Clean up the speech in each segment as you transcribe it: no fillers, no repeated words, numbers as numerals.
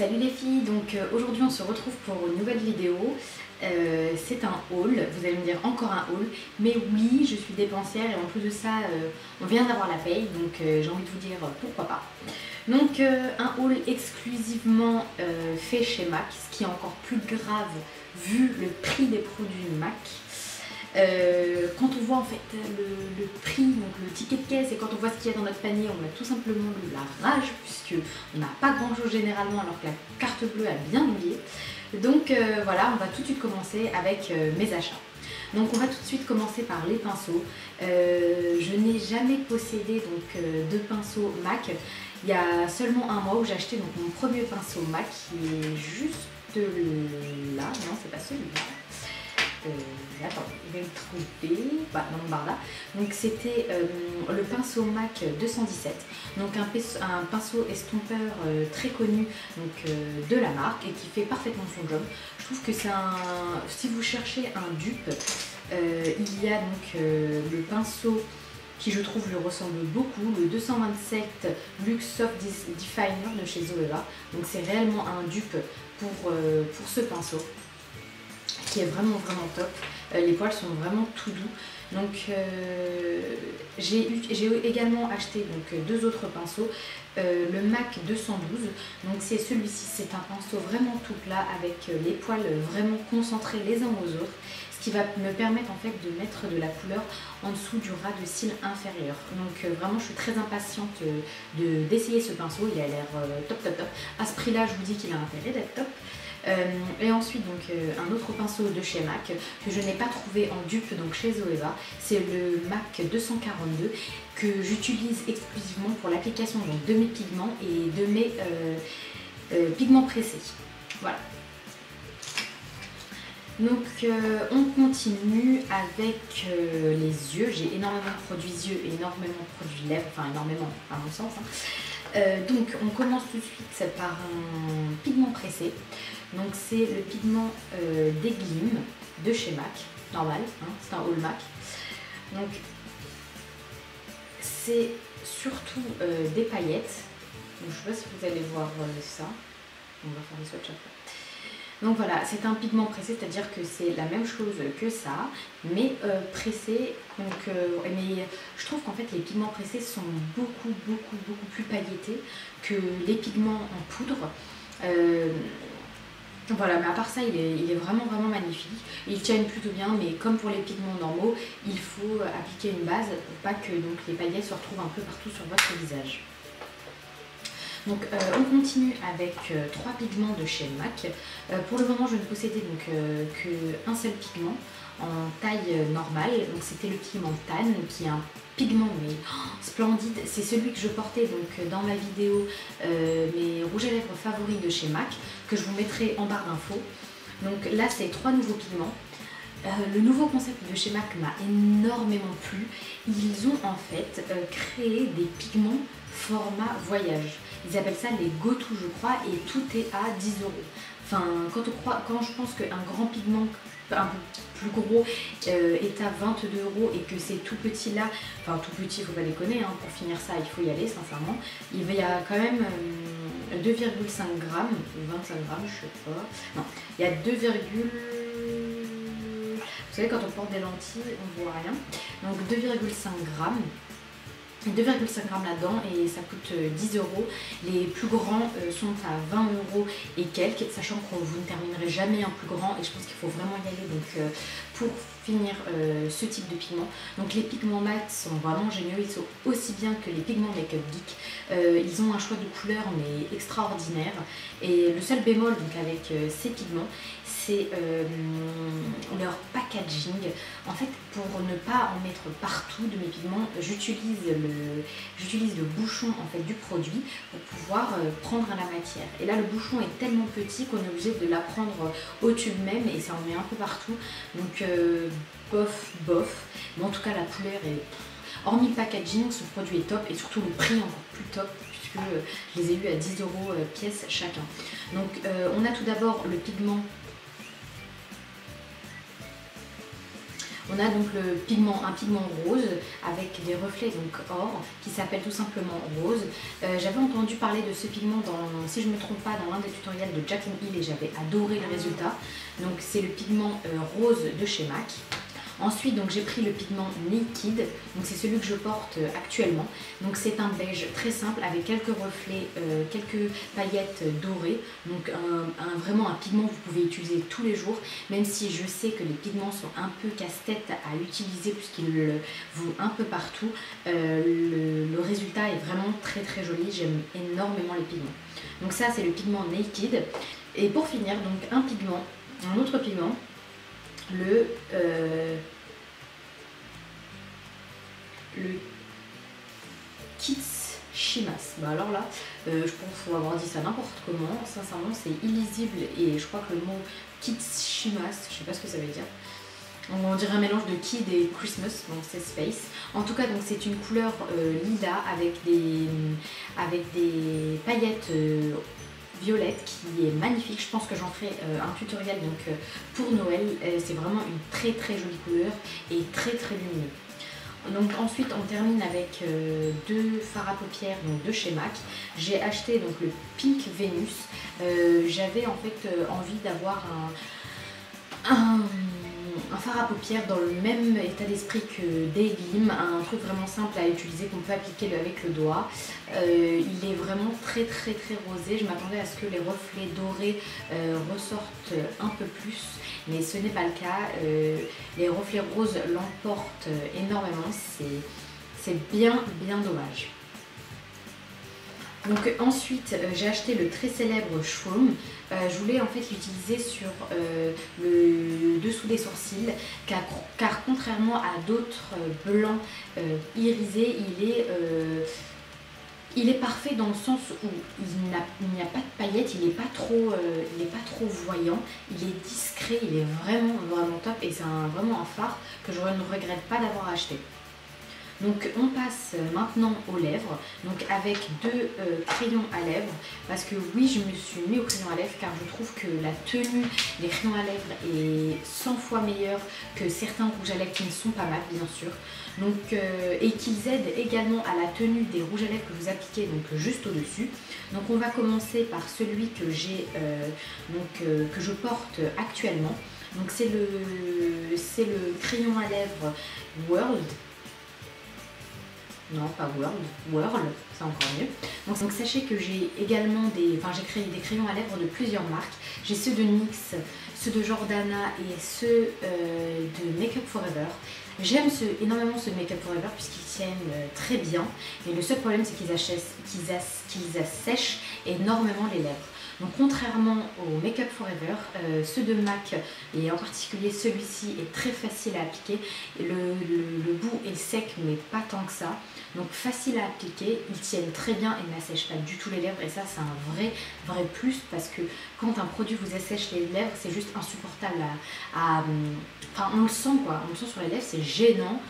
Salut les filles, donc aujourd'hui on se retrouve pour une nouvelle vidéo. C'est un haul, vous allez me dire encore un haul, mais oui, je suis dépensière et en plus de ça, on vient d'avoir la paye, donc j'ai envie de vous dire pourquoi pas. Donc un haul exclusivement fait chez MAC, ce qui est encore plus grave vu le prix des produits MAC. Quand on voit en fait le prix, donc le ticket de caisse, et quand on voit ce qu'il y a dans notre panier, on a tout simplement de la rage puisque on n'a pas grand chose généralement alors que la carte bleue a bien douillé. Donc voilà, on va tout de suite commencer avec mes achats. Donc on va tout de suite commencer par les pinceaux. Je n'ai jamais possédé donc de pinceaux MAC. Il y a seulement un mois où j'ai acheté donc mon premier pinceau MAC qui est juste là, non c'est pas celui-là. Attends, je vais le trouver dans mon bar là. Donc c'était le pinceau MAC 217, donc un pinceau estompeur très connu donc, de la marque et qui fait parfaitement son job. Je trouve que c'est si vous cherchez un dupe, il y a donc le pinceau qui je trouve lui ressemble beaucoup, le 227 Luxe Soft Definer de chez Zoeva. Donc c'est réellement un dupe pour ce pinceau qui est vraiment top. Les poils sont vraiment tout doux. Donc j'ai également acheté donc, deux autres pinceaux. Le MAC 212, donc c'est celui-ci, c'est un pinceau vraiment tout plat avec les poils vraiment concentrés les uns aux autres, ce qui va me permettre en fait de mettre de la couleur en dessous du ras de cils inférieur. Donc vraiment je suis très impatiente d'essayer ce pinceau, il a l'air top. À ce prix là je vous dis qu'il a intérêt d'être top. Et ensuite donc un autre pinceau de chez MAC que je n'ai pas trouvé en dupe donc chez Zoeva, c'est le MAC 242 que j'utilise exclusivement pour l'application de mes pigments et de mes pigments pressés. Voilà. Donc on continue avec les yeux. J'ai énormément de produits yeux et énormément de produits lèvres, enfin énormément à mon sens. Donc on commence tout de suite par un pigment pressé. Donc c'est le pigment des Glim de chez MAC, normal, c'est un haul MAC. Donc c'est surtout des paillettes. Donc, je ne sais pas si vous allez voir ça. On va faire des swatchs après. Donc voilà, c'est un pigment pressé, c'est-à-dire que c'est la même chose que ça, mais pressé. Donc, mais je trouve qu'en fait les pigments pressés sont beaucoup plus pailletés que les pigments en poudre. Voilà, mais à part ça, il est vraiment magnifique. Il tienne plutôt bien, mais comme pour les pigments normaux, il faut appliquer une base pour pas que donc, les paillettes se retrouvent un peu partout sur votre visage. Donc on continue avec trois pigments de chez MAC. Pour le moment je ne possédais donc qu'un seul pigment en taille normale. Donc c'était le pigment Tan qui est un pigment mais splendide. C'est celui que je portais donc dans ma vidéo mes rouges à lèvres favoris de chez MAC que je vous mettrai en barre d'infos. Donc là c'est trois nouveaux pigments. Le nouveau concept de chez MAC m'a énormément plu. Ils ont en fait créé des pigments format voyage. Ils appellent ça les go-to je crois et tout est à 10 €. Enfin quand je pense qu'un grand pigment un peu plus gros est à 22 € et que c'est tout petit là, enfin tout petit il faut pas déconner, pour finir ça il faut y aller sincèrement. Il y a quand même 2,5 grammes, 25 grammes je sais pas, non il y a 2, vous savez quand on porte des lentilles on voit rien, donc 2,5 grammes. 2,5 grammes là-dedans et ça coûte 10 €. Les plus grands sont à 20 € et quelques, sachant que vous ne terminerez jamais un plus grand et je pense qu'il faut vraiment y aller donc, pour finir ce type de pigment. Donc les pigments mat sont vraiment géniaux, ils sont aussi bien que les pigments Make-up Geek. Ils ont un choix de couleurs mais extraordinaire et le seul bémol donc, avec ces pigments c'est leur packaging. En fait, pour ne pas en mettre partout de mes pigments, j'utilise le bouchon en fait, du produit pour pouvoir prendre la matière. Et là, le bouchon est tellement petit qu'on est obligé de la prendre au tube même et ça en met un peu partout. Donc, bof. Mais en tout cas, la couleur est... Hormis le packaging, ce produit est top et surtout le prix encore plus top puisque je les ai eu à 10 € pièce chacun. Donc, on a tout d'abord le pigment On a donc un pigment rose avec des reflets donc or qui s'appelle tout simplement rose. J'avais entendu parler de ce pigment dans, si je ne me trompe pas, dans l'un des tutoriels de Jaclyn Hill et j'avais adoré le résultat. Donc c'est le pigment rose de chez MAC. Ensuite, donc j'ai pris le pigment Naked, donc c'est celui que je porte actuellement. Donc c'est un beige très simple avec quelques reflets, quelques paillettes dorées. Donc vraiment un pigment que vous pouvez utiliser tous les jours, même si je sais que les pigments sont un peu casse-tête à utiliser puisqu'ils vont un peu partout. Le résultat est vraiment très très joli, j'aime énormément les pigments. Donc ça c'est le pigment Naked. Et pour finir, donc un autre pigment, le Kits Shimas. Bah alors là, je pense qu'il faut avoir dit ça n'importe comment. Sincèrement, c'est illisible et je crois que le mot Kits Shimas, je sais pas ce que ça veut dire. On dirait un mélange de Kid et Christmas, donc c'est Space. En tout cas, donc c'est une couleur lilas avec des paillettes violette qui est magnifique. Je pense que j'en ferai un tutoriel donc pour Noël. C'est vraiment une très très jolie couleur et très très lumineux. Donc ensuite on termine avec deux fards à paupières donc de chez MAC. J'ai acheté donc le Pink Venus. J'avais en fait envie d'avoir un fard à paupières dans le même état d'esprit que Dayglim, un truc vraiment simple à utiliser qu'on peut appliquer avec le doigt. Il est vraiment très très très rosé. Je m'attendais à ce que les reflets dorés ressortent un peu plus, mais ce n'est pas le cas. Les reflets roses l'emportent énormément, c'est bien dommage. Donc ensuite j'ai acheté le très célèbre Shroom. Je voulais en fait l'utiliser sur le dessous des sourcils car contrairement à d'autres blancs irisés, il est parfait dans le sens où il n'y a pas de paillettes, il n'est pas trop voyant, il est discret, il est vraiment top et c'est vraiment un fard que je ne regrette pas d'avoir acheté. Donc on passe maintenant aux lèvres, donc avec deux crayons à lèvres, parce que oui je me suis mis au crayon à lèvres car je trouve que la tenue des crayons à lèvres est 100 fois meilleure que certains rouges à lèvres qui ne sont pas mat bien sûr. Donc, et qu'ils aident également à la tenue des rouges à lèvres que vous appliquez donc juste au dessus. Donc on va commencer par celui que j'ai que je porte actuellement. Donc c'est le crayon à lèvres World. Non, pas World, c'est encore mieux. Donc sachez que j'ai également j'ai créé des crayons à lèvres de plusieurs marques. J'ai ceux de NYX, ceux de Jordana et ceux de Make Up For Ever. J'aime énormément ceux de Make Up For Ever puisqu'ils tiennent très bien. Mais le seul problème c'est qu'ils assèchent énormément les lèvres. Donc contrairement au Make Up For Ever, ceux de MAC et en particulier celui-ci est très facile à appliquer. Le bout est sec mais pas tant que ça. Donc facile à appliquer, ils tiennent très bien et n'assèchent pas du tout les lèvres et ça c'est un vrai plus parce que quand un produit vous assèche les lèvres c'est juste insupportable enfin on le sent quoi, on le sent sur les lèvres, c'est gênant.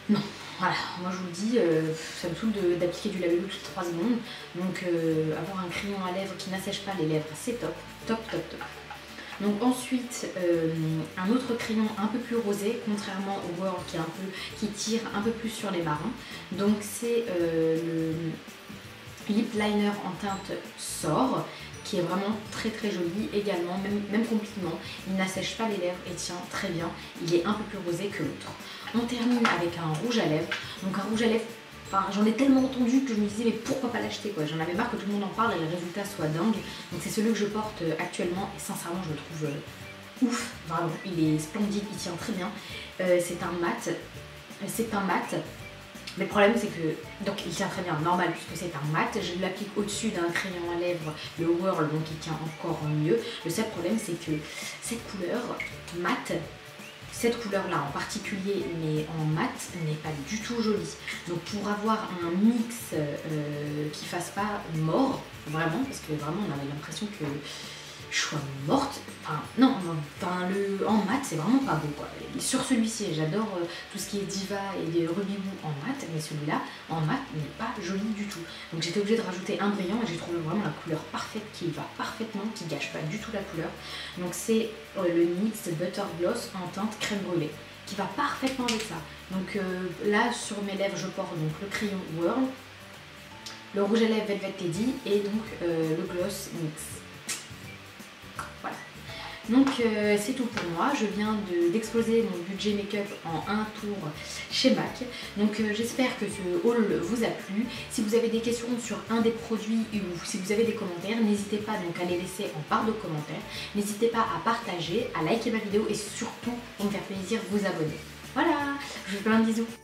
Non, voilà, moi je vous le dis, ça me saoule d'appliquer du labello toutes les 3 secondes. Donc avoir un crayon à lèvres qui n'assèche pas les lèvres, c'est top. Donc ensuite, un autre crayon un peu plus rosé, contrairement au World qui tire un peu plus sur les marrons. Donc c'est le lip liner en teinte Soar, qui est vraiment très joli également, même complètement. Il n'assèche pas les lèvres et tient très bien. Il est un peu plus rosé que l'autre. On termine avec un rouge à lèvres. Donc un rouge à lèvres, j'en ai tellement entendu que je me disais mais pourquoi pas l'acheter quoi. J'en avais marre que tout le monde en parle et le résultat soit dingue. Donc c'est celui que je porte actuellement et sincèrement je le trouve ouf. Vraiment, il est splendide, il tient très bien. C'est un mat. Mais le problème c'est que, donc il tient très bien, normal puisque c'est un mat, je l'applique au-dessus d'un crayon à lèvres, le World, donc il tient encore mieux. Le seul problème c'est que cette couleur mat, cette couleur là en particulier, mais en mat, n'est pas du tout jolie. Donc pour avoir un mix qui fasse pas mort, vraiment, parce que vraiment on avait l'impression que je sois morte, en mat c'est vraiment pas beau quoi. Et sur celui-ci j'adore tout ce qui est Diva et des Ruby Woo en mat, mais celui-là en mat n'est pas joli du tout. Donc j'étais obligée de rajouter un brillant et j'ai trouvé vraiment la couleur parfaite qui va parfaitement, qui gâche pas du tout la couleur. Donc c'est le NYX Butter Gloss en teinte crème brûlée. qui va parfaitement avec ça. Donc là sur mes lèvres je porte donc le crayon World, le rouge à lèvres Velvet Teddy et donc le gloss Mix. Voilà. Donc c'est tout pour moi, je viens d'exploser mon budget make-up en un tour chez MAC. Donc j'espère que ce haul vous a plu. Si vous avez des questions sur un des produits ou si vous avez des commentaires, n'hésitez pas donc à les laisser en barre de commentaires. N'hésitez pas à partager, à liker ma vidéo et surtout pour me faire plaisir vous abonner. Voilà, je vous fais plein de bisous.